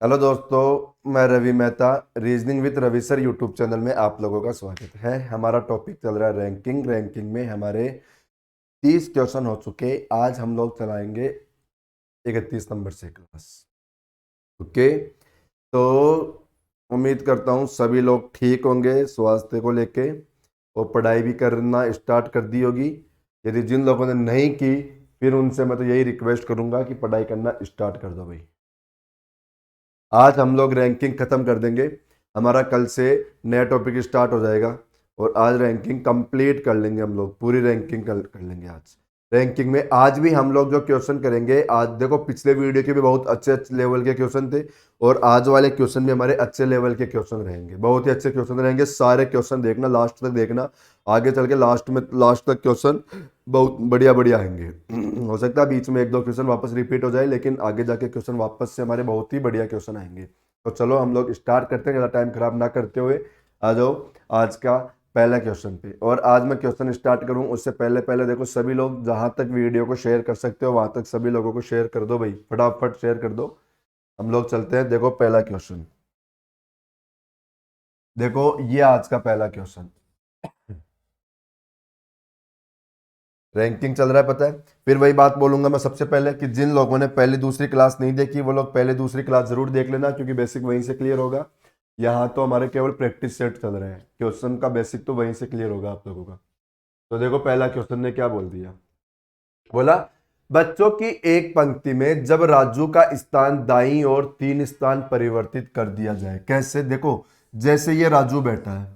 Hello दोस्तों, मैं Ravi Mehta. Reasoning with Ravi sir YouTube channel में आप लोगों का स्वागत है। हमारा टॉपिक चल रहा है रैंकिंग में हमारे 30 क्वेश्चन हो चुके। आज हम लोग चलाएंगे 31 नंबर से क्लास। ओके, तो उम्मीद करता हूँ सभी लोग ठीक होंगे स्वास्थ्य को लेके और पढ़ाई भी करना स्टार्ट कर दी होगी। यदि जिन लोगों ने नहीं की, फिर उनसे मैं तो यही रिक्वेस्ट करूंगा कि पढ़ाई करना स्टार्ट कर दो भाई। आज हम लोग रैंकिंग खत्म कर देंगे। हमारा कल से नया टॉपिक स्टार्ट हो जाएगा और आज रैंकिंग कंप्लीट कर लेंगे। हम लोग पूरी रैंकिंग कर लेंगे आज। रैंकिंग में आज भी हम लोग जो क्वेश्चन करेंगे, आज देखो पिछले वीडियो के भी बहुत अच्छे अच्छे लेवल के क्वेश्चन थे और आज वाले क्वेश्चन भी हमारे अच्छे लेवल के क्वेश्चन रहेंगे। बहुत ही अच्छे क्वेश्चन रहेंगे। सारे क्वेश्चन देखना, लास्ट तक देखना। आगे चल के लास्ट तक क्वेश्चन बहुत बढ़िया बढ़िया आएंगे। हो सकता है बीच में एक दो क्वेश्चन वापस रिपीट हो जाए, लेकिन आगे जाके क्वेश्चन वापस से हमारे बहुत ही बढ़िया क्वेश्चन आएंगे। तो चलो हम लोग स्टार्ट करते हैं, ज़्यादा टाइम खराब ना करते हुए। आ जाओ आज का पहला क्वेश्चन पे। और आज मैं क्वेश्चन स्टार्ट करूं उससे पहले पहले देखो सभी लोग जहां तक वीडियो को शेयर कर सकते हो वहां तक सभी लोगों को शेयर कर दो भाई, फटाफट शेयर कर दो। हम लोग चलते हैं। देखो पहला क्वेश्चन, देखो ये आज का पहला क्वेश्चन। रैंकिंग चल रहा है, पता है। फिर वही बात बोलूंगा मैं सबसे पहले कि जिन लोगों ने पहली दूसरी क्लास नहीं देखी वो लोग पहले दूसरी क्लास जरूर देख लेना, क्योंकि बेसिक वहीं से क्लियर होगा। यहाँ तो हमारे केवल प्रैक्टिस सेट चल रहे हैं, क्वेश्चन का बेसिक तो वहीं से क्लियर होगा आप लोगों का। तो देखो पहला क्वेश्चन ने क्या बोल दिया। बोला बच्चों की एक पंक्ति में जब राजू का स्थान दाईं ओर 3 स्थान परिवर्तित कर दिया जाए। कैसे? देखो जैसे ये राजू बैठा है,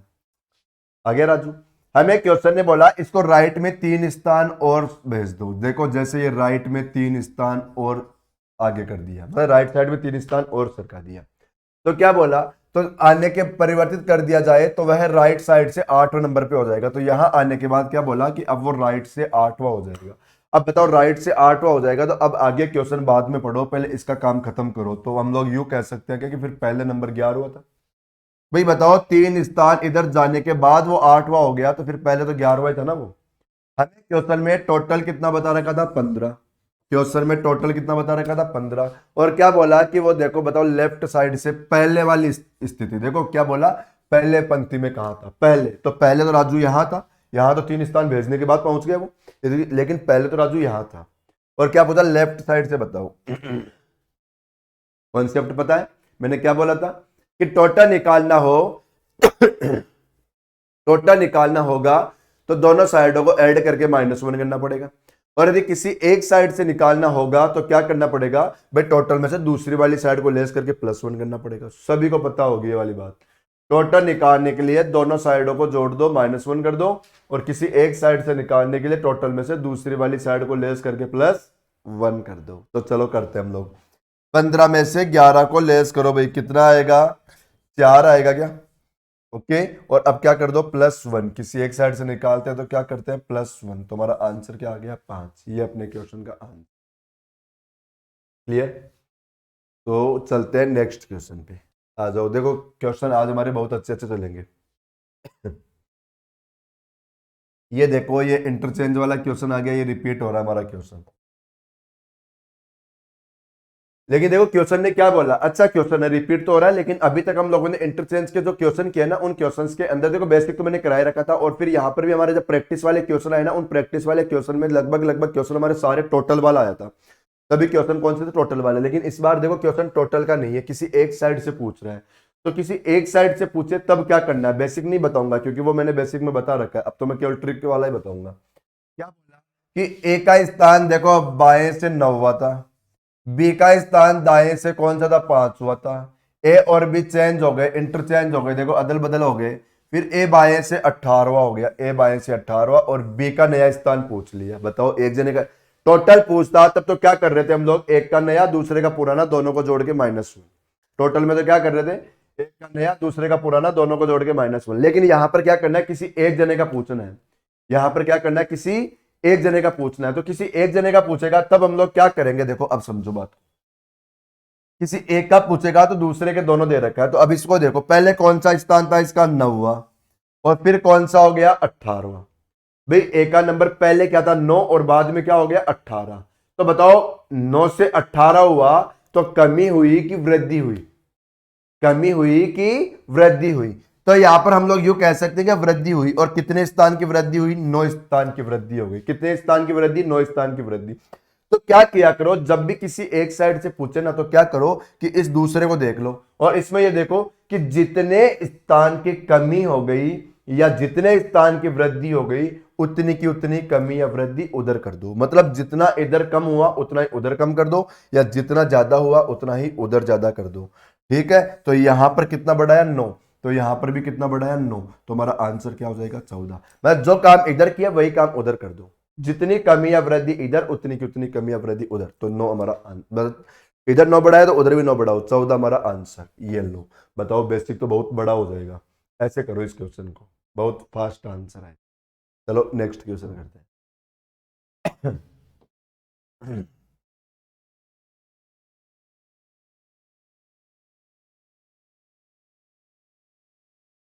आगे राजू, हमें क्वेश्चन ने बोला इसको राइट में 3 स्थान और भेज दो। देखो जैसे ये राइट में 3 स्थान और आगे कर दिया, मतलब राइट साइड में 3 स्थान और सरका दिया, तो क्या बोला, तो आने के परिवर्तित कर दिया जाए तो वह राइट साइड से 8वें नंबर पे हो जाएगा। तो यहां आने के बाद क्या बोला कि अब वो राइट से 8वां हो जाएगा। अब बताओ राइट से 8वां हो जाएगा तो अब आगे क्वेश्चन बाद में पढ़ो, पहले इसका काम खत्म करो। तो हम लोग यूं कह सकते हैं कि फिर पहले नंबर 11 था भाई। बताओ 3 स्थान इधर जाने के बाद वो 8वां हो गया, तो फिर पहले तो 11वां ही था ना वो। हमें क्वेश्चन में टोटल कितना बता रखा था? 15। क्वेश्चन में टोटल कितना बता रखा था? 15। और क्या बोला कि वो देखो बताओ लेफ्ट साइड से पहले वाली स्थिति देखो, क्या बोला, पहले पंक्ति में कहा था? पहले तो पहले तो राजू यहां था, यहां तो 3 स्थान भेजने के बाद पहुंच गया वो, लेकिन पहले तो राजू यहां था। और क्या पूछा? लेफ्ट साइड से बताओ। कॉन्सेप्ट पता है मैंने क्या बोला था कि टोटल निकालना हो टोटल निकालना होगा तो दोनों साइडों को ऐड करके -1 करना पड़ेगा। और यदि किसी एक साइड से निकालना होगा तो क्या करना पड़ेगा भाई? टोटल में से दूसरी वाली साइड को लेस करके +1 करना पड़ेगा। सभी को पता होगी ये वाली बात। टोटल निकालने के लिए दोनों साइडों को जोड़ दो, -1 कर दो, और किसी एक साइड से निकालने के लिए टोटल में से दूसरी वाली साइड को लेस करके +1 कर दो। तो चलो करते हैं हम लोग। 15 में से 11 को लेस करो भाई, कितना आएगा? 4 आएगा क्या? ओके। और अब क्या कर दो? +1। किसी एक साइड से निकालते हैं तो क्या करते हैं? +1। तुम्हारा आंसर क्या आ गया? 5। ये अपने क्वेश्चन का आंसर। क्लियर? तो चलते हैं नेक्स्ट क्वेश्चन पे। आ जाओ, देखो क्वेश्चन आज हमारे बहुत अच्छे अच्छे चलेंगे। ये देखो ये इंटरचेंज वाला क्वेश्चन आ गया, ये रिपीट हो रहा है हमारा क्वेश्चन। लेकिन देखो क्वेश्चन ने क्या बोला, अच्छा क्वेश्चन है, रिपीट तो हो रहा है, लेकिन अभी तक हम लोगों ने इंटरचेंज के जो क्वेश्चन किए ना, उन क्वेश्चंस के अंदर देखो बेसिक तो मैंने कराए रखा था, और फिर यहाँ पर भी हमारे जब प्रैक्टिस वाले क्वेश्चन आए ना, उन प्रैक्टिस वाले क्वेश्चन में लगभग लगभग क्वेश्चन हमारे सारे टोटल वाला आया था। सभी क्वेश्चन कौन से थे? टोटल वाले। लेकिन इस बार देखो क्वेश्चन टोटल का नहीं है, किसी एक साइड से पूछ रहा है। तो किसी एक साइड से पूछे तब क्या करना है? बेसिक नहीं बताऊंगा क्योंकि वो मैंने बेसिक में बता रखा है, अब तो मैं केवल ट्रिक वाला ही बताऊंगा। क्या बोला कि ए का स्थान देखो बाएं से 9वां था, बी का स्थान दाएं से कौन सा था? 5वां था। ए और बी चेंज हो गए, इंटरचेंज हो गए, देखो अदल बदल हो गए। फिर ए बाएं से 18वां हो गया, ए बाएं से 18वां, और बी का नया स्थान पूछ लिया। बताओ एक जने का टोटल पूछता तब तो क्या कर रहे थे हम लोग? एक का नया दूसरे का पुराना दोनों को जोड़ के -1। टोटल में तो क्या कर रहे थे? एक का नया दूसरे का पुराना दोनों को जोड़ के -1। लेकिन यहां पर क्या करना है? किसी एक जने का पूछना है। यहां पर क्या करना है? किसी एक जने का पूछना है। तो किसी एक जने का पूछेगा तब हम लोग क्या करेंगे? देखो अब समझो बात। किसी एक का पूछेगा तो दूसरे के दोनों दे रखा है, तो अब इसको देखो, पहले कौन सा स्थान था? इसका 9वां, और फिर कौन सा हो गया? 18वां। भाई एक का नंबर पहले क्या था? 9, और बाद में क्या हो गया? 18। तो बताओ 9 से 18 हुआ तो कमी हुई कि वृद्धि हुई? कमी हुई कि वृद्धि हुई? तो यहां पर हम लोग यूं कह सकते हैं कि वृद्धि हुई। और कितने स्थान की वृद्धि हुई? 9 स्थान की वृद्धि हो गई। कितने स्थान की वृद्धि? 9 स्थान की वृद्धि। तो क्या किया करो, जब भी किसी एक साइड से पूछे ना, तो क्या करो कि इस दूसरे को देख लो और इसमें ये देखो कि जितने स्थान की कमी हो गई या जितने स्थान की वृद्धि हो गई, उतनी की उतनी कमी या वृद्धि उधर कर दो। मतलब जितना इधर कम हुआ उतना ही उधर कम कर दो, या जितना ज्यादा हुआ उतना ही उधर ज्यादा कर दो। ठीक है, तो यहां पर कितना बढ़ाया? 9। तो यहां पर भी कितना बढ़ाया? 9। तो हमारा आंसर क्या हो जाएगा? 14। मैं जो काम इधर किया वही काम उधर कर दो। जितनी कमी या वृद्धि इधर, उतनी की उतनी कमी या वृद्धि उधर। तो 9 हमारा मतलब इधर 9 बढ़ाया तो उधर भी 9 बढ़ाओ, 14 हमारा आंसर। ये लो, बताओ बेसिक तो बहुत बड़ा हो जाएगा। ऐसे करो इस क्वेश्चन को, बहुत फास्ट आंसर है। चलो नेक्स्ट क्वेश्चन करते हैं।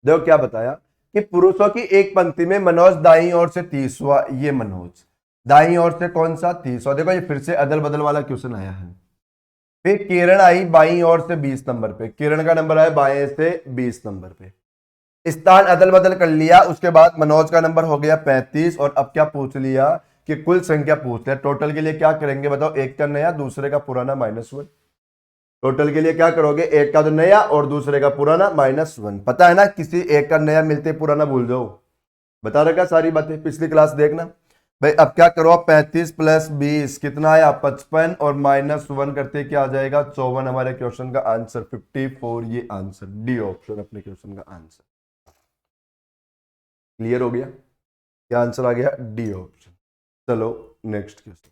देखो क्या बताया कि पुरुषों की एक पंक्ति में मनोज दाईं ओर से 30वां, ये मनोज दाईं ओर से कौन सा? 30वां। देखो ये फिर से अदल बदल वाला क्वेश्चन आया है। फिर किरण आई बाईं ओर से 20 नंबर पे, किरण का नंबर आया बाएं से 20 नंबर पे। स्थान अदल बदल कर लिया, उसके बाद मनोज का नंबर हो गया 35। और अब क्या पूछ लिया कि कुल संख्या पूछ लिया। टोटल के लिए क्या करेंगे बताओ? एक का नया, दूसरे का पुराना, -1। टोटल के लिए क्या करोगे? एक का तो नया और दूसरे का पुराना, -1। पता है ना, किसी एक का नया मिलते पुराना भूल जाओ। बता रखा सारी बातें, पिछली क्लास देखना भाई। अब क्या करो? 35 + 20 कितना आया? 55। और -1 करते क्या आ जाएगा? 54। हमारे क्वेश्चन का आंसर 54। ये आंसर डी ऑप्शन अपने क्वेश्चन का आंसर। क्लियर हो गया? क्या आंसर आ गया? D option. चलो नेक्स्ट क्वेश्चन।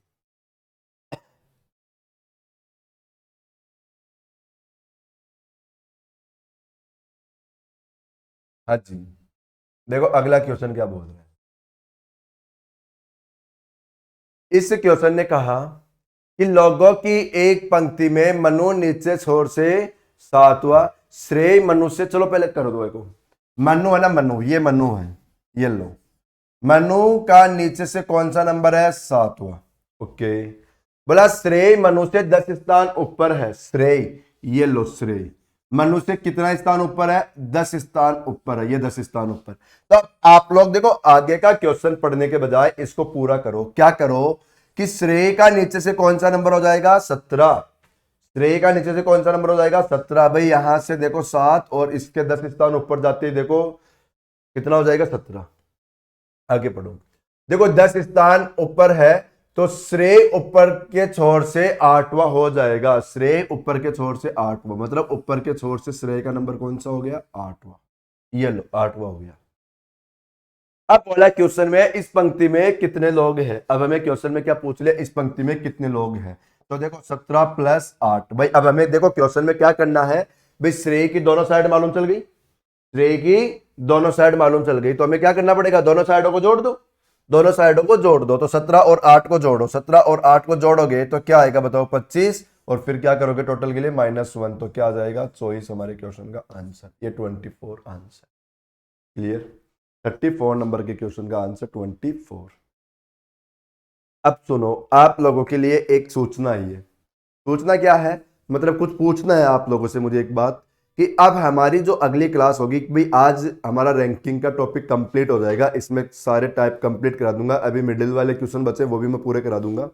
हाँ जी, देखो अगला क्वेश्चन क्या बोल रहे हैं। इस क्वेश्चन ने कहा कि लोगों की एक पंक्ति में मनु नीचे छोर से 7वां, श्रेय मनु से, चलो पहले कर दो को। मनु है ना, मनु, ये मनु है, ये लो। मनु का नीचे से कौन सा नंबर है? 7वां। ओके, बोला श्रेय मनु से 10 स्थान ऊपर है। श्रेय, ये लो श्रेय मनु से कितना स्थान ऊपर है? 10 स्थान ऊपर है, ये 10 स्थान ऊपर। तो आप लोग देखो, आगे का क्वेश्चन पढ़ने के बजाय इसको पूरा करो। क्या करो कि श्रेय का नीचे से कौन सा नंबर हो जाएगा? 17। श्रेय का नीचे से कौन सा नंबर हो जाएगा? 17। भाई यहां से देखो 7 और इसके 10 स्थान ऊपर जाते ही देखो कितना हो जाएगा? 17। आगे पढ़ो, देखो 10 स्थान ऊपर है तो श्रेय ऊपर के छोर से 8वां हो जाएगा। श्रेय ऊपर के छोर से 8वां, मतलब ऊपर के छोर से श्रेय का नंबर कौन सा हो गया? 8वां। ये लो 8वां हो गया। अब बोला क्वेश्चन में इस पंक्ति में कितने लोग हैं। अब हमें क्वेश्चन में क्या पूछ लिया? इस पंक्ति में कितने लोग हैं। तो देखो 17 + 8। भाई अब हमें देखो क्वेश्चन में क्या करना है। भाई श्रेय की दोनों साइड मालूम चल गई, श्रेय की दोनों साइड मालूम चल गई, तो हमें क्या करना पड़ेगा? दोनों साइडों को जोड़ दो। दोनों साइडों को जोड़ दो, तो 17 और 8 को जोड़ो। 17 और 8 को जोड़ोगे तो क्या आएगा बताओ? 25। और फिर क्या करोगे टोटल के लिए? -1। तो क्या आ जाएगा? 24 हमारे क्वेश्चन का आंसर। ये 24 आंसर। क्लियर? 34 नंबर के क्वेश्चन का आंसर 24। अब सुनो, आप लोगों के लिए एक सूचना है। सूचना क्या है? मतलब कुछ पूछना है आप लोगों से मुझे एक बात, कि अब हमारी जो अगली क्लास होगी, भाई आज हमारा रैंकिंग का टॉपिक कंप्लीट हो जाएगा। इसमें सारे टाइप कंप्लीट करा दूंगा। अभी मिडिल वाले क्वेश्चन बचे वो भी मैं पूरे करा दूंगा।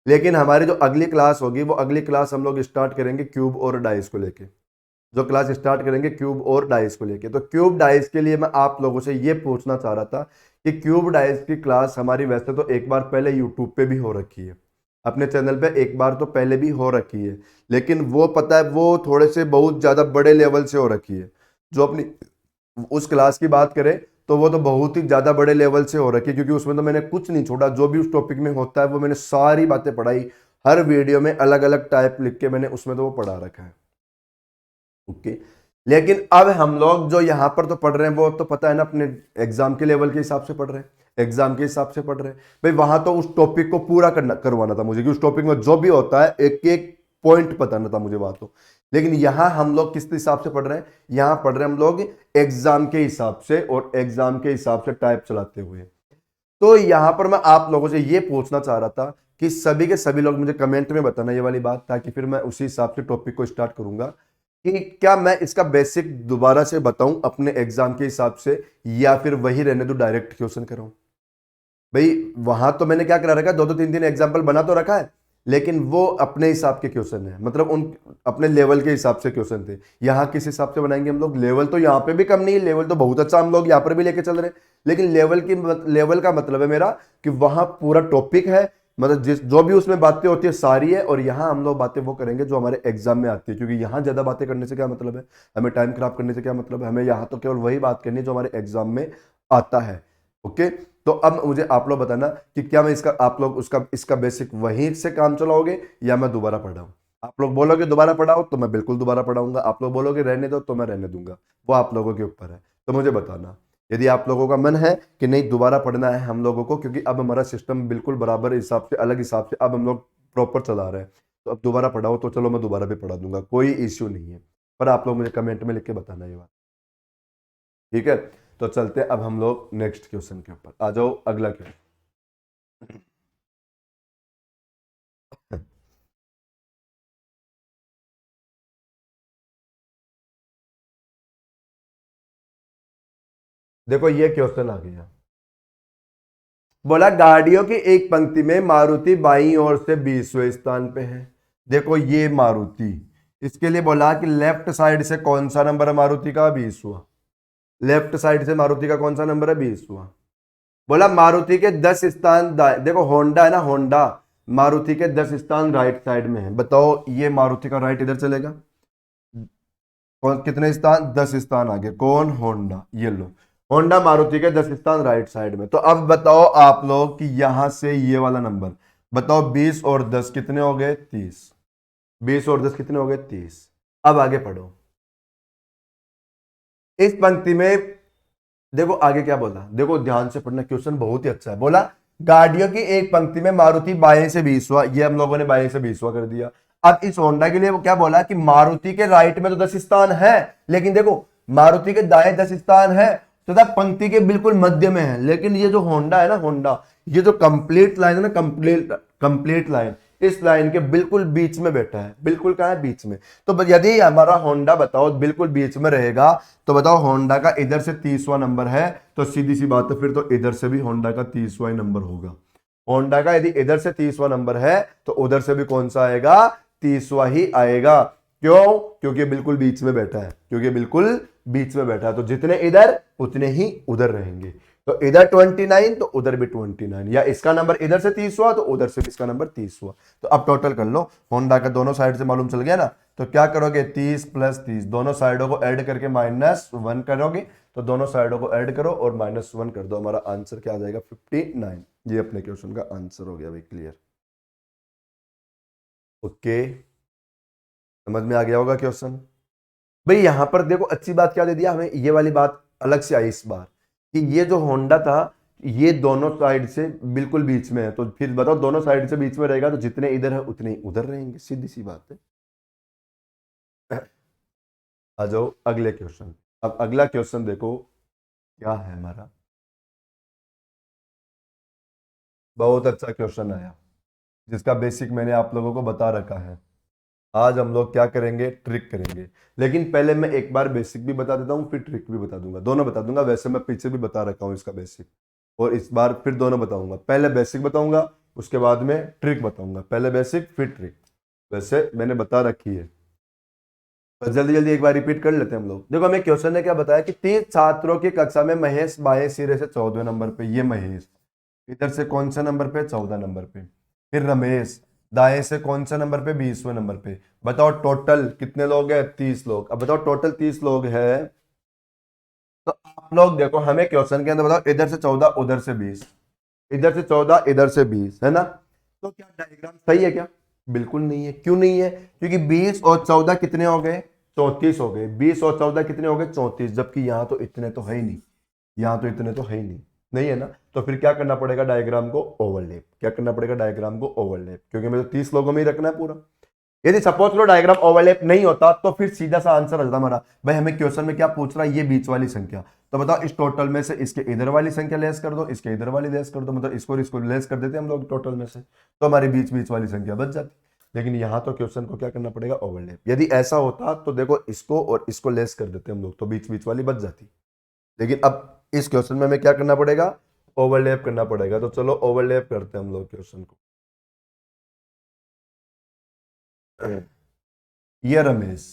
लेकिन हमारी जो अगली क्लास होगी, वो अगली क्लास हम लोग स्टार्ट करेंगे क्यूब और डाइस को लेके। जो क्लास स्टार्ट करेंगे क्यूब और डाइस को लेके। तो क्यूब डाइस के लिए मैं आप लोगों से ये पूछना चाह रहा था कि क्यूब डाइस की क्लास हमारी वैसे तो एक बार पहले यूट्यूब पे भी हो रखी है, अपने चैनल पे एक बार तो पहले भी हो रखी है, लेकिन वो पता है वो थोड़े से बहुत ज़्यादा बड़े लेवल से हो रखी है। जो अपनी उस क्लास की बात करें तो वो तो बहुत ही ज़्यादा बड़े लेवल से हो रखी है, क्योंकि उसमें तो मैंने कुछ नहीं छोड़ा। जो भी उस टॉपिक में होता है वो मैंने सारी बातें पढ़ाई, हर वीडियो में अलग अलग टाइप लिख के मैंने उसमें तो वो पढ़ा रखा है। ओके, लेकिन अब हम लोग जो यहाँ पर तो पढ़ रहे हैं वो तो पता है ना, अपने एग्जाम के लेवल के हिसाब से पढ़ रहे हैं, एग्जाम के हिसाब से पढ़ रहे हैं। भाई वहां तो उस टॉपिक को पूरा करवाना था मुझे, कि उस टॉपिक में जो भी होता है एक एक पॉइंट बताना था मुझे वहां तो। लेकिन यहाँ हम लोग किस हिसाब से पढ़ रहे हैं? यहाँ पढ़ रहे हैं हम लोग एग्जाम के हिसाब से, और एग्जाम के हिसाब से टाइप चलाते हुए। तो यहाँ पर मैं आप लोगों से ये पूछना चाह रहा था कि सभी के सभी लोग मुझे कमेंट में बताना ये वाली बात, ताकि फिर मैं उसी हिसाब से टॉपिक को स्टार्ट करूंगा कि क्या मैं इसका बेसिक दोबारा से बताऊं अपने एग्जाम के हिसाब से, या फिर वही रहने दो डायरेक्ट क्वेश्चन कराऊं। भाई वहां तो मैंने क्या करा रखा है, दो दो तीन तीन एग्जाम्पल बना तो रखा है, लेकिन वो अपने हिसाब के क्वेश्चन है, मतलब उन अपने लेवल के हिसाब से क्वेश्चन थे। यहाँ किस हिसाब से बनाएंगे हम लोग, लेवल तो यहाँ पे भी कम नहीं है, लेवल तो बहुत अच्छा हम लोग यहाँ पर भी लेके चल रहे हैं, लेकिन लेवल का मतलब है मेरा कि वहां पूरा टॉपिक है, मतलब जिस जो भी उसमें बातें होती है सारी है, और यहाँ हम लोग बातें वो करेंगे जो हमारे एग्जाम में आती है, क्योंकि यहाँ ज्यादा बातें करने से क्या मतलब है, हमें टाइम खराब करने से क्या मतलब है, हमें यहाँ तो केवल वही बात करनी है जो हमारे एग्जाम में आता है। ओके, तो अब मुझे आप लोग बताना कि क्या मैं इसका आप लोग उसका इसका बेसिक वहीं से काम चलाओगे या मैं दोबारा पढ़ाऊं। आप लोग बोलोगे दोबारा पढ़ाओ तो मैं बिल्कुल दोबारा पढ़ाऊंगा, आप लोग बोलोगे रहने दो तो मैं रहने दूंगा, वो आप लोगों के ऊपर है। तो मुझे बताना यदि आप लोगों का मन है कि नहीं दोबारा पढ़ना है हम लोगों को, क्योंकि अब हमारा सिस्टम बिल्कुल बराबर हिसाब से अलग हिसाब से अब हम लोग प्रॉपर चला रहे हैं, तो अब दोबारा पढ़ाओ तो चलो मैं दोबारा भी पढ़ा दूंगा, कोई इश्यू नहीं है। पर आप लोग मुझे कमेंट में लिख के बताना ये बात, ठीक है। तो चलते हैं अब हम लोग नेक्स्ट क्वेश्चन के ऊपर, आ जाओ अगला क्वेश्चन। देखो ये क्वेश्चन आ गया, बोला गाड़ियों की एक पंक्ति में मारुति बाईं ओर से 20वें स्थान पे है। देखो ये मारुति, इसके लिए बोला कि लेफ्ट साइड से कौन सा नंबर है मारुति का, 20वां। लेफ्ट साइड से मारुति का कौन सा नंबर है, 20वां। बोला मारुति के 10 स्थान देखो होंडा है ना, होंडा, मारुति के 10 स्थान राइट साइड में है। बताओ ये मारुति का राइट इधर चलेगा, कौन कितने स्थान, 10 स्थान आगे, कौन, होंडा। ये लो होंडा मारुति के 10 स्थान राइट साइड में। तो अब बताओ आप लोग कि यहां से ये वाला नंबर बताओ, 20 और 10 कितने हो गए, 30। 20 और 10 कितने हो गए, 30। अब आगे पढ़ो, इस पंक्ति में देखो आगे क्या बोला, देखो ध्यान से पढ़ना, क्वेश्चन बहुत ही अच्छा है। बोला गाड़ियों की एक पंक्ति में मारुति बाएं से 20वां, ये हम लोगों ने बाएं से 20वां कर दिया। अब इस होंडा के लिए वो क्या बोला कि मारुति के राइट में तो 10 स्थान है, लेकिन देखो मारुति के दाएं 10 स्थान है तथा पंक्ति के बिल्कुल मध्य में है, लेकिन ये जो होंडा है ना, होंडा, ये जो कंप्लीट लाइन है ना, कंप्लीट लाइन, इस लाइन के बिल्कुल बीच में बैठा है, बिल्कुल कहां है, बीच में। तो यदि हमारा होंडा बताओ बिल्कुल बीच में रहेगा, तो बताओ होंडा का इधर से 30वां नंबर है, तो सीधी सी बात है फिर तो इधर से भी होंडा का 30वां नंबर होगा। होंडा का यदि इधर से 30वां नंबर है तो उधर से भी कौन सा आएगा, 30वां ही आएगा। क्यों, क्योंकि बिल्कुल बीच में बैठा है, क्योंकि बिल्कुल बीच में बैठा है, तो जितने इधर उतने ही उधर रहेंगे। तो इधर 29 तो उधर भी 29, या इसका नंबर इधर से 30वां तो उधर से भी इसका नंबर 30वां। तो अब टोटल कर लो, होंडा का दोनों साइड से मालूम चल गया ना, तो क्या करोगे, 30 प्लस 30, दोनों साइडों को ऐड करके -1 करोगे, तो दोनों साइडों को ऐड करो और -1 कर दो, हमारा आंसर क्या आ जाएगा, 59। ये अपने क्वेश्चन का आंसर हो गया भाई, क्लियर। ओके, समझ में आ गया होगा क्वेश्चन। भाई यहां पर देखो अच्छी बात क्या दे दिया हमें, ये वाली बात अलग से आई इस बार, कि ये जो होंडा था ये दोनों साइड से बिल्कुल बीच में है, तो फिर बताओ दोनों साइड से बीच में रहेगा तो जितने इधर है उतने ही उधर रहेंगे, सीधी सी बात है। आ जाओ अगले क्वेश्चन। अब अगला क्वेश्चन देखो क्या है हमारा, बहुत अच्छा क्वेश्चन आया जिसका बेसिक मैंने आप लोगों को बता रखा है। आज हम लोग क्या करेंगे, ट्रिक करेंगे, लेकिन पहले मैं एक बार बेसिक भी बता देता हूँ फिर ट्रिक भी बता दूंगा, दोनों बता दूंगा। वैसे मैं पीछे भी बता रखा हूँ इसका बेसिक, और इस बार फिर दोनों बताऊंगा, पहले बेसिक बताऊंगा उसके बाद में ट्रिक बताऊंगा, पहले बेसिक फिर ट्रिक, वैसे मैंने बता रखी है। तो जल्दी जल्दी एक बार रिपीट कर लेते हैं हम लोग। देखो हमें क्वेश्चन ने क्या बताया कि 30 छात्रों की कक्षा में महेश बाएं सिरे से 14वें नंबर पे, ये महेश इधर से कौन से नंबर पे, 14 नंबर पे। फिर रमेश दाएं से कौन से नंबर पे, 20वें नंबर पे। बताओ टोटल कितने लोग हैं, 30 लोग। अब बताओ टोटल 30 लोग हैं, तो आप लोग देखो हमें क्वेश्चन के अंदर बताओ इधर से 14 उधर से 20, इधर से 14 इधर से 20 है ना, तो क्या डायग्राम सही है क्या, बिल्कुल नहीं है। क्यों नहीं है, क्योंकि 20 और 14 कितने हो गए, 34 हो गए। 20 और 14 कितने हो गए, 34, जबकि यहां तो इतने तो है ही नहीं, यहां तो इतने तो है ही नहीं, नहीं है ना। तो फिर क्या करना पड़ेगा, डायग्राम को ओवरलैप, क्या करना पड़ेगा, डायग्राम को ओवरलैप, क्योंकि मुझे 30 लोगों में ही रखना है पूरा। यदि सपोज करो डायग्राम ओवरलैप नहीं होता तो फिर सीधा सा आंसर आ जाता हमारा, भाई हमें क्वेश्चन में क्या पूछ रहा है, ये बीच वाली संख्या, तो बताओ इस टोटल में से इसके इधर वाली संख्या लेस कर दो, इसके इधर वाली लेस कर दो, मतलब इसको लेस कर देते हम लोग टोटल में से, तो हमारी बीच बीच वाली संख्या बच जाती। लेकिन यहाँ तो क्वेश्चन को क्या करना पड़ेगा, ओवरलैप। यदि ऐसा होता तो देखो इसको और इसको लेस कर देते हम लोग, तो बीच बीच वाली बच जाती। लेकिन अब इस क्वेश्चन में हमें क्या करना पड़ेगा, ओवरलैप करना पड़ेगा। तो चलो ओवरलैप करते हैं हम लोग क्वेश्चन को। ये रमेश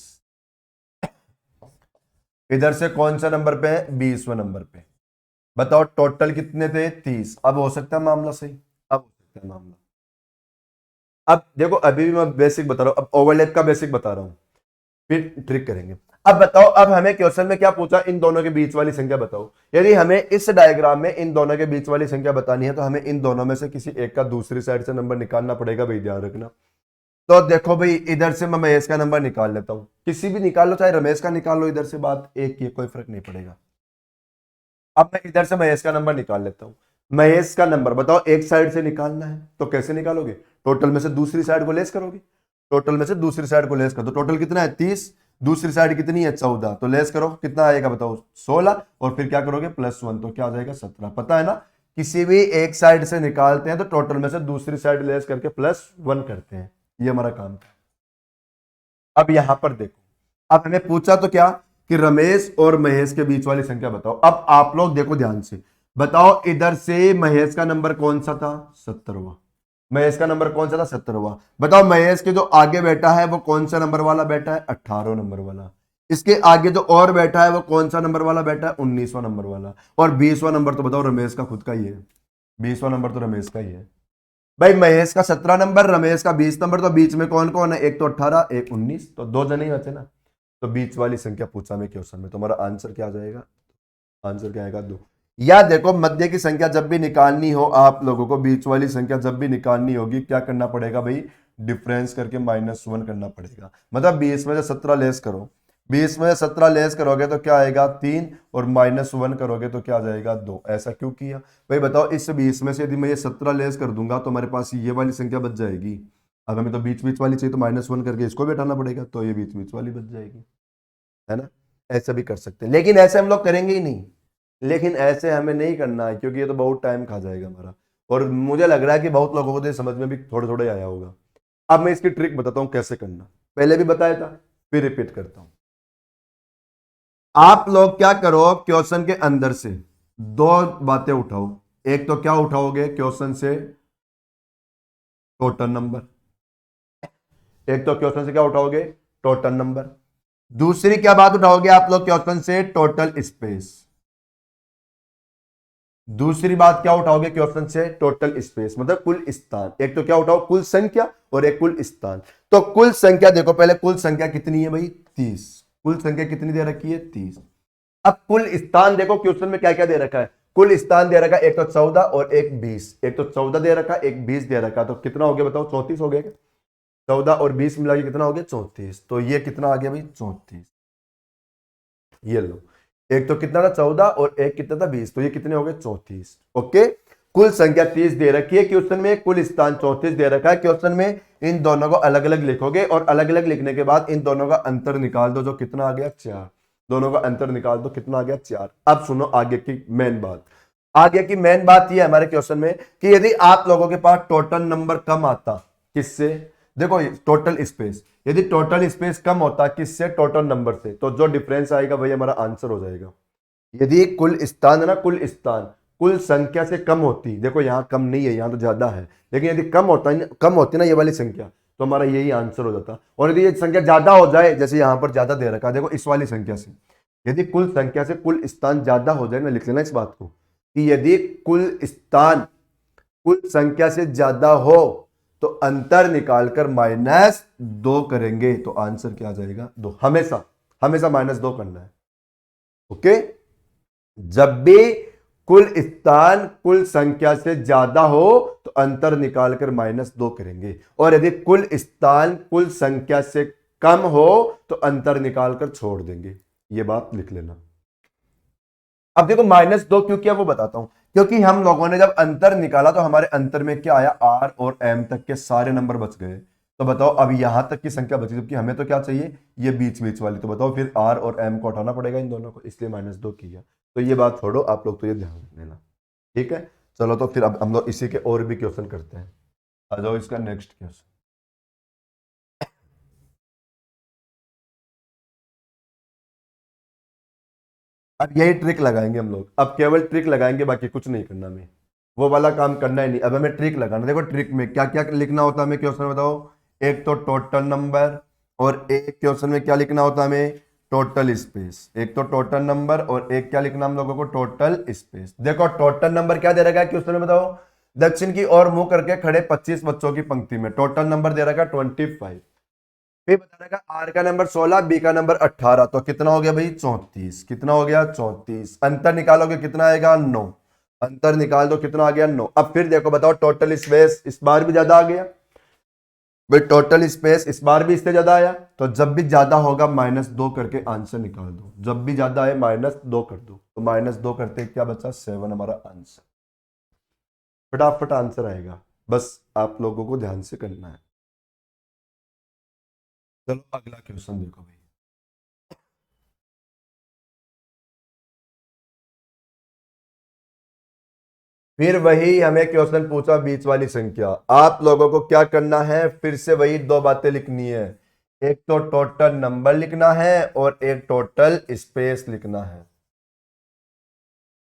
इधर से कौन सा नंबर पे है, 20वां नंबर पे। बताओ टोटल कितने थे, 30। अब हो सकता है मामला सही, अब हो सकता है मामला। अब देखो अभी भी मैं बेसिक बता रहा हूं, अब ओवरलैप का बेसिक बता रहा हूं, फिर ट्रिक करेंगे। अब बताओ, अब हमें क्वेश्चन में क्या पूछा, इन दोनों के बीच वाली संख्या बताओ। यदि हमें इस डायग्राम में इन दोनों के बीच वाली संख्या बतानी है तो हमें इन दोनों में से किसी एक का दूसरी साइड से नंबर निकालना पड़ेगा भाई, ध्यान रखना। तो देखो भाई, इधर से मैं महेश का नंबर निकाल लेता हूं, किसी भी निकाल लो, चाहे रमेश का निकाल लो, इधर से बात एक की, कोई फर्क नहीं पड़ेगा। अब मैं इधर से महेश का नंबर निकाल लेता हूं। महेश का नंबर बताओ, एक साइड से निकालना है तो कैसे निकालोगे, टोटल में से दूसरी साइड को लेस करोगे। टोटल में से दूसरी साइड को लेस कर दो, टोटल कितना है 30, दूसरी साइड कितनी है 14, तो लेस करो कितना आएगा बताओ 16, और फिर क्या करोगे +1, तो क्या आ जाएगा 17। पता है ना, किसी भी एक साइड से निकालते हैं तो टोटल में से दूसरी साइड लेस करके +1 करते हैं, ये हमारा काम था। अब यहां पर देखो, अब हमें पूछा तो क्या कि रमेश और महेश के बीच वाली संख्या बताओ। अब आप लोग देखो ध्यान से, बताओ इधर से महेश का नंबर कौन सा था, 17वां। महेश का नंबर कौन सा था, 17वां। बताओ महेश के जो आगे बैठा है वो कौन सा नंबर वाला बैठा है, 18 नंबर वाला। इसके आगे जो और बैठा है वो कौन सा नंबर वाला बैठा है, 19वां नंबर वाला। और 20वां नंबर तो बताओ रमेश का खुद का ही है, 20वां नंबर तो रमेश का ही है। भाई महेश का 17 नंबर, रमेश का 20 नंबर, तो बीच में कौन कौन है, एक तो 18, एक 19, तो दो जने ही बचे ना। तो बीच वाली संख्या पूछा मैं क्वेश्चन में, तुम्हारा आंसर क्या आ जाएगा, आंसर क्या आएगा 2। या देखो मध्य की संख्या जब भी निकालनी हो आप लोगों को, बीच वाली संख्या जब भी निकालनी होगी, क्या करना पड़ेगा भाई, डिफरेंस करके -1 करना पड़ेगा। मतलब 20 में से 17 लेस करो, 20 में से 17 लेस करोगे तो क्या आएगा 3, और -1 करोगे तो क्या आ जाएगा 2। ऐसा क्यों किया भाई बताओ, इस 20 में से यदि मैं ये 17 लेस कर दूंगा तो हमारे पास ये वाली संख्या बच जाएगी। अब हमें तो बीच बीच वाली चाहिए, तो -1 करके इसको भी हटाना पड़ेगा, तो ये बीच बीच वाली बच जाएगी, है ना। ऐसा भी कर सकते हैं, लेकिन ऐसे हम लोग करेंगे ही नहीं। लेकिन ऐसे हमें नहीं करना है, क्योंकि ये तो बहुत टाइम खा जाएगा हमारा, और मुझे लग रहा है कि बहुत लोगों को तो ये समझ में भी थोड़े थोड़े आया होगा। अब मैं इसकी ट्रिक बताता हूं कैसे करना, पहले भी बताया था, फिर रिपीट करता हूं। आप लोग क्या करो, क्वेश्चन के अंदर से दो बातें उठाओ। एक तो क्या उठाओगे क्वेश्चन से, टोटल नंबर। एक तो क्वेश्चन से क्या उठाओगे, टोटल नंबर। दूसरी क्या बात उठाओगे आप लोग क्वेश्चन से, टोटल स्पेस। दूसरी बात क्या उठाओगे क्वेश्चन से, टोटल स्पेस, मतलब कुल स्थान। एक तो क्या उठाओ, कुल संख्या, और एक कुल स्थान। तो कुल संख्या देखो, पहले कुल संख्या कितनी है भाई, 30। कुल संख्या कितनी दे रखी है, 30। अब कुल स्थान देखो, क्वेश्चन में क्या क्या दे रखा है, कुल स्थान दे रखा है, एक तो 14 और एक 20। एक तो 14 दे रखा है, एक 20 दे रखा है, तो कितना हो गया बताओ, 34 हो गया। 14 और 20 मिला के कितना हो गया, 34। तो ये कितना आ गया भाई, 34। ये लो, एक तो कितना था 14 और एक कितना था 20, तो ये कितने हो गए, 34। ओके, कुल संख्या 30 दे रखी है क्वेश्चन में, कुल स्थान 34 दे रखा है क्वेश्चन में। इन दोनों को अलग अलग लिखोगे, और अलग अलग लिखने के बाद इन दोनों का अंतर निकाल दो, जो कितना आ गया 4। दोनों का अंतर निकाल दो, कितना आ गया 4। अब सुनो आगे की मेन बात। आगे की मेन बात यह है हमारे क्वेश्चन में कि यदि आप लोगों के पास टोटल नंबर कम आता, किससे, देखो टोटल स्पेस, यदि टोटल स्पेस कम होता किससे, टोटल नंबर से, तो जो डिफरेंस आएगा वही हमारा आंसर हो जाएगा। यदि कुल स्थान है ना, कुल स्थान कुल संख्या से कम होती, देखो यहां कम नहीं है, यहां तो ज्यादा है, लेकिन यदि कम होता, कम होती ना ये वाली संख्या, तो हमारा यही आंसर हो जाता। और यदि ये संख्या ज्यादा हो जाए, जैसे यहां पर ज्यादा दे रखा है, देखो इस वाली संख्या से, यदि कुल संख्या से कुल स्थान ज्यादा हो जाए ना, लिख लेना इस बात को, कि यदि कुल स्थान कुल संख्या से ज्यादा हो तो अंतर निकालकर -2 करेंगे, तो आंसर क्या आ जाएगा, 2। हमेशा हमेशा -2 करना है। ओके, जब भी कुल स्थान कुल संख्या से ज्यादा हो तो अंतर निकालकर -2 करेंगे, और यदि कुल स्थान कुल संख्या से कम हो तो अंतर निकालकर छोड़ देंगे। ये बात लिख लेना। अब देखो -2 क्यों किया वो बताता हूं, क्योंकि हम लोगों ने जब अंतर निकाला तो हमारे अंतर में क्या आया, R और M तक के सारे नंबर बच गए। तो बताओ अब यहां तक की संख्या बची, जबकि हमें तो क्या चाहिए, ये बीच बीच वाली। तो बताओ फिर R और M को हटाना पड़ेगा इन दोनों को, इसलिए -2 किया। तो ये बात छोड़ो, आप लोग तो ये ध्यान रख लेना, ठीक है। चलो तो फिर अब हम लोग इसी के और भी क्वेश्चन करते हैं। आ जाओ इसका नेक्स्ट क्वेश्चन। अब यही ट्रिक लगाएंगे हम लोग, अब केवल ट्रिक लगाएंगे, बाकी कुछ नहीं करना हमें, वो वाला काम करना ही नहीं। अब हमें ट्रिक लगाना। देखो ट्रिक में क्या क्या लिखना होता है हमें क्वेश्चन में बताओ। एक तो टोटल नंबर, और एक क्वेश्चन में क्या लिखना होता है हमें, टोटल स्पेस। एक तो टोटल नंबर और एक क्या लिखना हम लोगों को, टोटल स्पेस। देखो टोटल नंबर क्या दे रखा है क्वेश्चन में बताओ, दक्षिण की ओर मुंह करके खड़े 25 बच्चों की पंक्ति में, टोटल नंबर दे रखा है 25। फिर बता देगा आर का नंबर 16, बी का नंबर 18, तो कितना हो गया भाई 34। कितना हो गया 34। अंतर निकालोगे कितना आएगा 9। अंतर निकाल दो कितना आ गया 9। अब फिर देखो बताओ टोटल स्पेस इस बार भी ज्यादा आ गया भाई, टोटल स्पेस इस बार भी इससे ज्यादा आया, तो जब भी ज्यादा होगा -2 करके आंसर निकाल दो। जब भी ज्यादा है -2 कर दो, तो -2 करते क्या बचा 7 हमारा आंसर। फटाफट आंसर आएगा, बस आप लोगों को ध्यान से करना है। चलो अगला क्वेश्चन देखो भाई। फिर वही हमें क्वेश्चन पूछा बीच वाली संख्या। आप लोगों को क्या करना है, फिर से वही दो बातें लिखनी है। एक तो टोटल नंबर लिखना है और एक टोटल स्पेस लिखना है।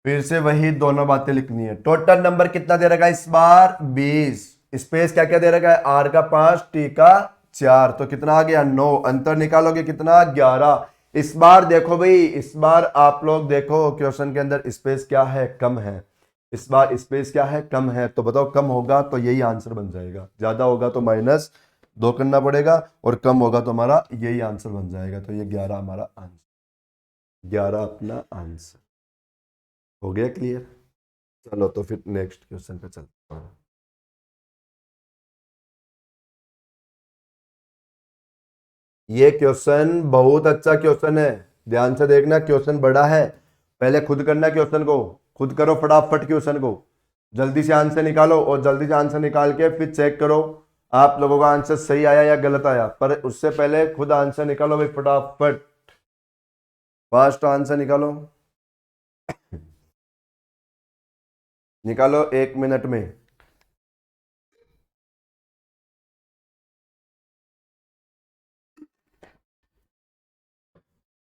फिर से वही दोनों बातें लिखनी है। टोटल नंबर कितना दे रखा है इस बार 20। स्पेस क्या क्या दे रखा है, आर का 5, टी का 4, तो कितना आ गया 9। अंतर निकालोगे कितना 11। इस बार देखो भाई, इस बार आप लोग देखो क्वेश्चन के अंदर स्पेस क्या है, कम है। इस बार स्पेस क्या है, कम है, तो बताओ कम होगा तो यही आंसर बन जाएगा, ज्यादा होगा तो -2 करना पड़ेगा, और कम होगा तो हमारा यही आंसर बन जाएगा। तो ये 11 हमारा आंसर, 11 अपना आंसर हो गया क्लियर। चलो तो फिर नेक्स्ट क्वेश्चन पे चलते हैं। ये क्वेश्चन बहुत अच्छा क्वेश्चन है, ध्यान से देखना, क्वेश्चन बड़ा है। पहले खुद करना क्वेश्चन को, खुद करो फटाफट क्वेश्चन को, जल्दी से आंसर निकालो, और जल्दी से आंसर निकाल के फिर चेक करो आप लोगों का आंसर सही आया या गलत आया। पर उससे पहले खुद आंसर निकालो भाई फटाफट, फास्ट आंसर निकालो, निकालो 1 मिनट में।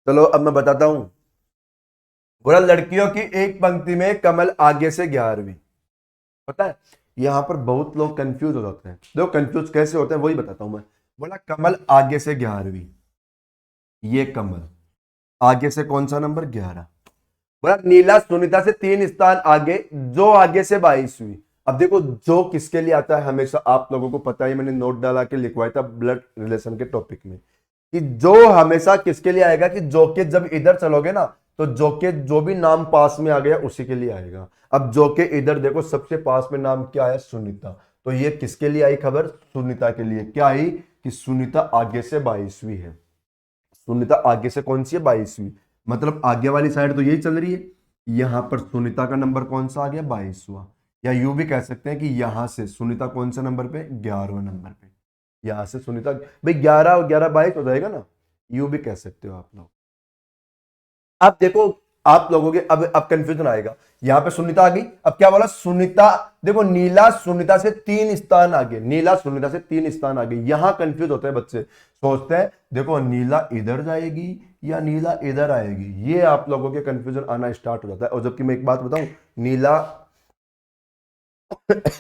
चलो अब मैं बताता हूं। बोला लड़कियों की एक पंक्ति में कमल आगे से 11वीं। पता है यहां पर बहुत लोग कंफ्यूज हो जाते हैं। देखो कंफ्यूज कैसे होते हैं वही बताता हूं मैं। बोला कमल आगे से 11वीं, ये कमल आगे से कौन सा नंबर 11। बोला नीला सुनीता से 3 स्थान आगे, जो आगे से 22वीं। अब देखो जो किसके लिए आता है हमेशा आप लोगों को पता ही, मैंने नोट डाला के लिखवाया था ब्लड रिलेशन के टॉपिक में, कि जो हमेशा किसके लिए आएगा, कि जो के जब इधर चलोगे ना, तो जो के जो भी नाम पास में आ गया उसी के लिए आएगा। अब जो के इधर देखो सबसे पास में नाम क्या आया, सुनीता, तो ये किसके लिए आई खबर, सुनीता के लिए। क्या आई कि सुनीता आगे से 22वीं है। सुनीता आगे से कौन सी है 22वीं, मतलब आगे वाली साइड तो यही चल रही है। यहां पर सुनीता का नंबर कौन सा आ गया 22वां, या यूं भी कह सकते हैं कि यहां से सुनीता कौन से नंबर पे 11वें नंबर पे। यहां से सुनीता भाई 11 और 11 22 हो जाएगा ना, यूं भी कह सकते हो आप लोग। अब देखो आप लोगों के अब कंफ्यूजन आएगा। यहां पे सुनीता आ गई, अब क्या बोला सुनीता, देखो नीला सुनीता से 3 स्थान आगे, नीला सुनीता से 3 स्थान आगे। यहां कंफ्यूज होते हैं बच्चे, सोचते हैं देखो नीला इधर जाएगी या नीला इधर आएगी, ये आप लोगों के कंफ्यूजन आना स्टार्ट हो जाता है। और जबकि मैं एक बात बताऊं, नीला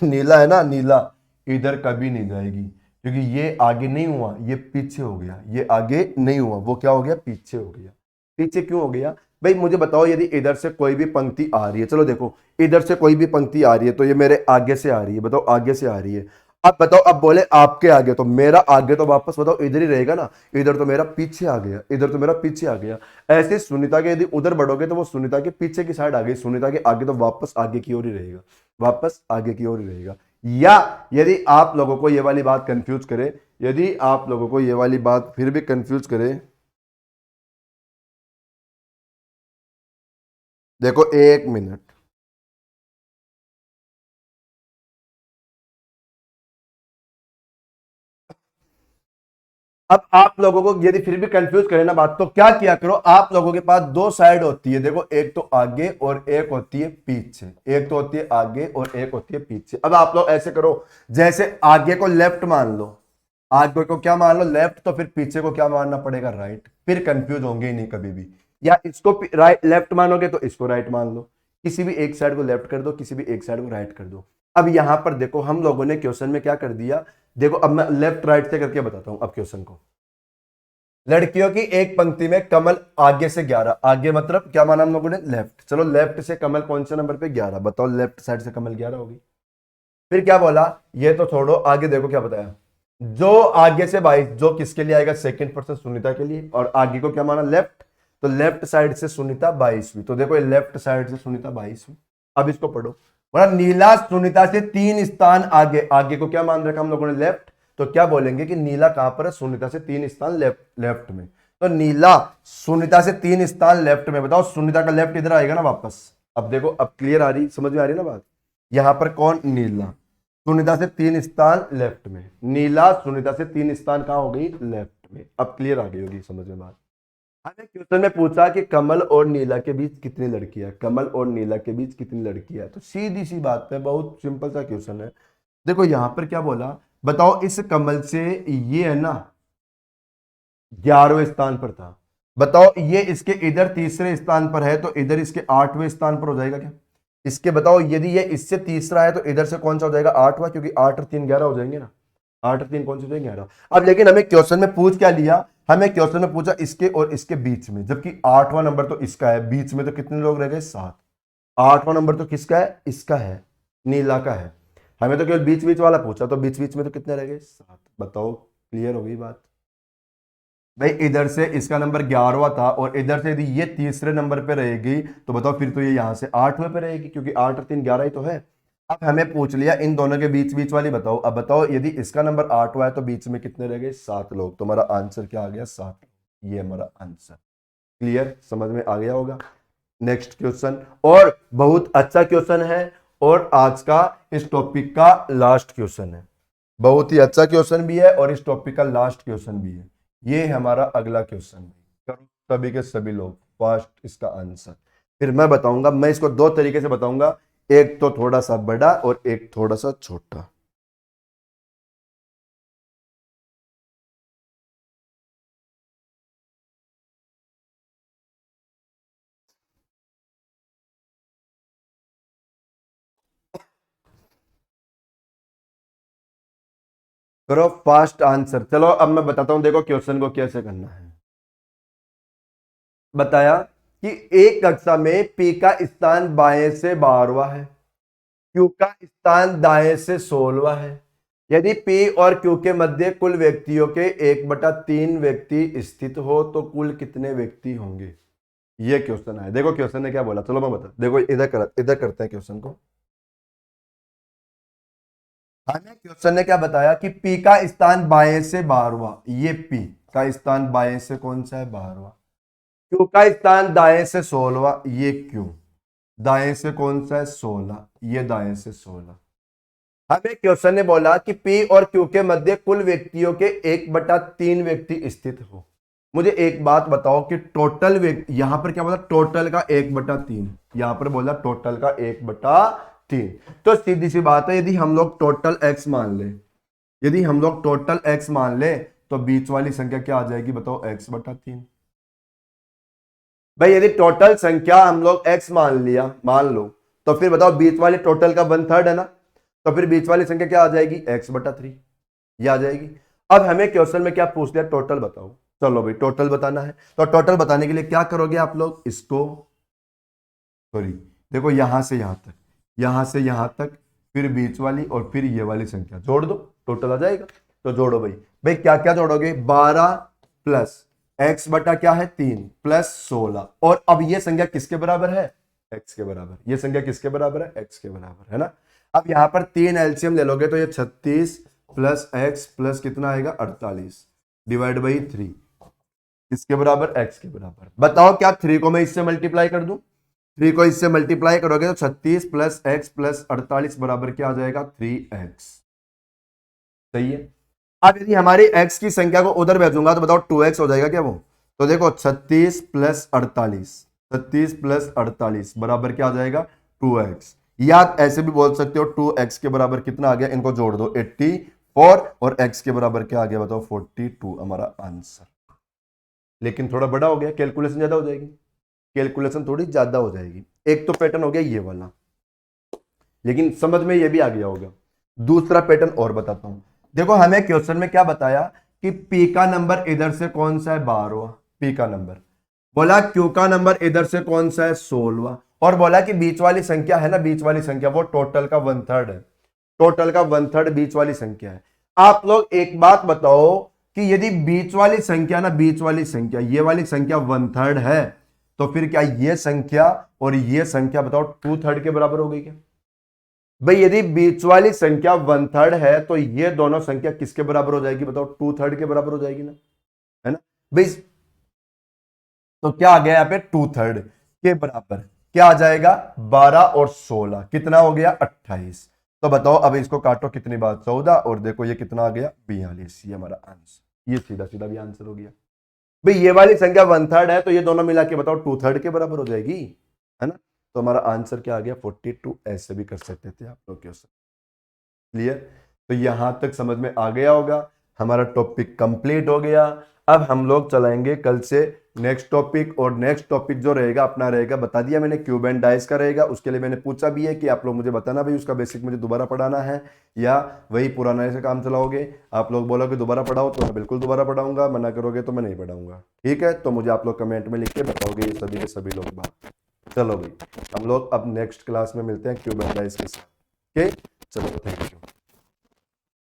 नीला है ना, नीला इधर कभी नहीं जाएगी, क्योंकि ये आगे नहीं हुआ, ये पीछे हो गया। ये आगे नहीं हुआ, वो क्या हो गया पीछे हो गया। पीछे क्यों हो गया भाई, मुझे बताओ। यदि इधर से कोई भी पंक्ति आ रही है, चलो देखो इधर से कोई भी पंक्ति आ रही है, तो ये मेरे आगे से आ रही है, बताओ आगे से आ रही है। अब बताओ, अब बोले आपके आगे, तो मेरा आगे तो वापस बताओ इधर ही रहेगा ना। इधर तो मेरा पीछे आ गया, इधर तो मेरा पीछे आ गया। ऐसे सुनीता के यदि उधर बढ़ोगे तो वो सुनीता के पीछे की साइड आ गई, सुनीता के आगे तो वापस आगे की ओर ही रहेगा, वापस आगे की ओर ही रहेगा। या यदि आप लोगों को ये वाली बात कंफ्यूज करे, यदि आप लोगों को ये वाली बात फिर भी कंफ्यूज करे, देखो 1 मिनट। अब आप लोगों को यदि फिर भी कंफ्यूज करे ना बात, तो क्या किया करो, आप लोगों के पास दो साइड होती है, देखो एक तो आगे और एक होती है पीछे। एक तो होती है आगे और एक होती है पीछे। अब आप लोग ऐसे करो, जैसे आगे को लेफ्ट मान लो, आगे को क्या मान लो लेफ्ट, तो फिर पीछे को क्या मानना पड़ेगा राइट, फिर कंफ्यूज होंगे ही नहीं कभी भी। या इसको राइट लेफ्ट मानोगे तो इसको राइट मान लो, किसी भी एक साइड को लेफ्ट कर दो, किसी भी एक साइड को राइट कर दो। अब यहां पर देखो हम लोगों ने क्वेश्चन में क्या कर दिया, देखो अब मैं लेफ्ट राइट से करके बताता हूं अब क्वेश्चन को। लड़कियों की एक पंक्ति में कमल आगे से 11, आगे मतलब क्या माना हम लोगों ने, लेफ्ट। चलो लेफ्ट से कमल कौन से नंबर पे, 11, बताओ लेफ्ट साइड से कमल 11 होगी। फिर क्या बोला, ये तो छोड़ो, आगे देखो क्या बताया, जो आगे से 22, जो किसके लिए आएगा, सेकंड पर्सन सुनीता के लिए, और आगे को क्या माना, लेफ्ट, तो लेफ्ट साइड से सुनीता 22वीं, तो देखो लेफ्ट साइड से सुनीता 22वीं। अब इसको पढ़ो, बोला नीला सुनीता से 3 स्थान आगे, आगे को क्या मान रखा हम लोगों ने, लेफ्ट, तो क्या बोलेंगे कि नीला कहां पर है, सुनीता से 3 स्थान लेफ्ट में, तो नीला सुनीता से 3 स्थान लेफ्ट में, बताओ सुनीता का लेफ्ट इधर आएगा ना वापस। अब देखो अब क्लियर आ रही, समझ में आ रही ना बात, यहां पर कौन, नीला सुनीता से 3 स्थान लेफ्ट में, नीला सुनीता से 3 स्थान कहां हो गई, लेफ्ट में। अब क्लियर आ गई होगी समझ में बात। हमें क्वेश्चन में पूछा कि कमल और नीला के बीच कितनी लड़कियां, कमल और नीला के बीच कितनी लड़कियां, तो सीधी सी बात है, बहुत सिंपल सा क्वेश्चन है। देखो यहां पर क्या बोला, बताओ इस कमल से ये है ना 11वें स्थान पर था, बताओ ये इसके इधर तीसरे स्थान पर है, तो इधर इसके 8वें स्थान पर हो जाएगा क्या, इसके बताओ यदि ये इससे तीसरा है तो इधर से कौन सा हो जाएगा, 8वां, क्योंकि 8 और 3 11 हो जाएंगे ना, 8 और 3 कौन से हो जाएंगे, 11। अब लेकिन हमें क्वेश्चन में पूछ क्या लिया, हमें क्वेश्चन में पूछा इसके और इसके बीच में, जबकि 8वां नंबर तो इसका है, बीच में तो कितने लोग रह गए, 7, 8वां नंबर तो किसका है, इसका है, नीला का है, हमें तो केवल बीच बीच वाला पूछा, तो बीच बीच में तो कितने रह गए, 7, बताओ क्लियर हो गई बात। भाई इधर से इसका नंबर 11वां था, और इधर से यदि ये तीसरे नंबर पे रहेगी तो बताओ फिर तो ये यहां से 8वें पे रहेगी, क्योंकि 8 और 3 11 ही तो है। अब हमें पूछ लिया इन दोनों के बीच बीच वाली, बताओ अब बताओ यदि इसका नंबर 8वां है तो बीच में कितने रह गए, 7 लोग, तो हमारा आंसर क्या आ गया, 7, ये हमारा आंसर। क्लियर, समझ में आ गया होगा। नेक्स्ट क्वेश्चन, और बहुत अच्छा क्वेश्चन है, और आज का इस टॉपिक का लास्ट क्वेश्चन है, बहुत ही अच्छा क्वेश्चन भी है और इस टॉपिक का लास्ट क्वेश्चन भी है। ये हमारा अगला क्वेश्चन, करो सभी के सभी लोग फास्ट इसका आंसर। फिर मैं बताऊंगा, मैं इसको 2 तरीके से बताऊंगा, एक तो थोड़ा सा बड़ा और एक थोड़ा सा छोटा। करो फास्ट आंसर। चलो अब मैं बताता हूं, देखो क्वेश्चन को कैसे करना है। बताया कि एक कक्षा में पी का स्थान बाएं से 12वां है, क्यू का स्थान दाएं से 16वां है, यदि पी और क्यू के मध्य कुल व्यक्तियों के 1/3 व्यक्ति स्थित हो तो कुल कितने व्यक्ति होंगे, ये क्वेश्चन है। देखो क्वेश्चन ने क्या बोला, चलो मैं बता, देखो इधर करते हैं क्वेश्चन को। हमें क्वेश्चन ने क्या बताया कि पी का स्थान बाएं से 12वां, ये पी का स्थान बाएं से कौन सा है, 12वां, क्यू का स्थान दाएं से 16वां, ये क्यू दाएं से कौन सा है, 16, ये दाएं से 16। हमें क्वेश्चन ने बोला कि पी और क्यू के मध्य कुल व्यक्तियों के 1/3 व्यक्ति स्थित हो। मुझे एक बात बताओ कि टोटल व्यक्ति, यहां पर क्या बोला, टोटल का 1/3, यहां पर बोला टोटल का 1/3, तो सीधी सी बात है, यदि हम लोग टोटल x मान ले, यदि हम लोग टोटल x मान ले तो बीच वाली संख्या क्या आ जाएगी, बताओ x/3। भाई यदि टोटल संख्या हम लोग x मान लिया, मान लो, तो फिर बताओ बीच वाली टोटल का 1/3 है ना, तो फिर बीच वाली संख्या क्या आ जाएगी, x/3, ये आ जाएगी। अब हमें क्वेश्चन में क्या पूछ लिया, टोटल बताओ। चलो भाई टोटल बताना है, तो टोटल बताने के लिए क्या करोगे आप लोग, इसको सॉरी देखो यहां से यहां तक, यहां से यहां तक, फिर बीच वाली और फिर ये वाली संख्या जोड़ दो, टोटल आ जाएगा। तो जोड़ो भाई, भाई क्या क्या जोड़ोगे, 12 प्लस x बटा क्या है 3 प्लस 16, और अब ये संख्या किसके बराबर है, x के बराबर, ये संख्या किसके बराबर है, x के बराबर है ना। अब यहां पर 3 एलसीएम ले लोगे तो ये 36 प्लस x प्लस कितना आएगा 48 डिवाइड बाई 3, इसके बराबर x के बराबर। बताओ क्या 3 को मैं इससे मल्टीप्लाई कर दूं, 3 को इससे मल्टीप्लाई करोगे तो 36 प्लस x प्लस 48 बराबर क्या आ जाएगा, 3x। सही है। अब यदि हमारी x की संख्या को उधर भेजूंगा तो बताओ 2x हो जाएगा क्या वो, तो देखो 36 प्लस 48, 36 प्लस 48 बराबर क्या आ जाएगा, 2x, या ऐसे भी बोल सकते हो 2x के बराबर कितना आ गया, इनको जोड़ दो 84, और x के बराबर क्या आ गया बताओ 42, हमारा आंसर। लेकिन थोड़ा बड़ा हो गया, कैलकुलेशन ज्यादा हो जाएगी। कैलकुलेशन थोड़ी ज्यादा हो जाएगी। एक तो पैटर्न हो गया ये वाला, लेकिन समझ में ये भी आ गया होगा। दूसरा पैटर्न और बताता हूं। देखो हमें क्वेश्चन में क्या बताया कि पी का नंबर इधर से कौन सा है 12वां, पी का नंबर, बोला क्यू का नंबर इधर से कौन सा है 16वां, और बोला कि बीच वाली संख्या है ना, बीच वाली संख्या वो टोटल का 1/3 है, टोटल का 1/3 बीच वाली संख्या है। आप लोग एक बात बताओ कि यदि बीच वाली संख्या ना, बीच वाली संख्या ये वाली संख्या 1/3 है, तो फिर क्या ये संख्या और ये संख्या बताओ 2/3 के बराबर हो गई क्या? भाई यदि बीच वाली संख्या 1/3 है तो ये दोनों संख्या किसके बराबर हो जाएगी बताओ? 2/3 के बराबर हो जाएगी ना, है ना भाई। तो क्या आ गया यहाँ पे 2/3 के बराबर, क्या आ जाएगा 12 और 16 कितना हो गया 28। तो बताओ अब इसको काटो कितनी बार 14, और देखो ये कितना आ गया 42, ये हमारा आंसर, ये सीधा सीधा भी आंसर हो गया। भाई ये वाली संख्या 1/3 है तो ये दोनों मिला के बताओ 2/3 के बराबर हो जाएगी, है ना। तो हमारा आंसर क्या आ गया 42, ऐसे भी कर सकते थे आप लोग क्वेश्चन। क्लियर? तो यहां तक समझ में आ गया होगा, हमारा टॉपिक कंप्लीट हो गया। अब हम लोग चलाएंगे कल से नेक्स्ट टॉपिक, और नेक्स्ट टॉपिक जो रहेगा अपना रहेगा, बता दिया मैंने, क्यूब एंड डाइस का रहेगा। उसके लिए मैंने पूछा भी है कि आप लोग मुझे बताना भाई उसका बेसिक मुझे दोबारा पढ़ाना है या वही पुराना से काम चलाओगे। आप लोग बोलोगे दोबारा पढ़ाओ तो मैं बिल्कुल दोबारा पढ़ाऊंगा, मना करोगे तो मैं नहीं पढ़ाऊंगा, ठीक है। तो मुझे आप लोग कमेंट में लिख के बताओगे ये सभी के सभी लोग बात। चलो भाई हम लोग अब नेक्स्ट क्लास में मिलते हैं क्यूब एंड डाइस के साथ, ओके। चलो थैंक यू।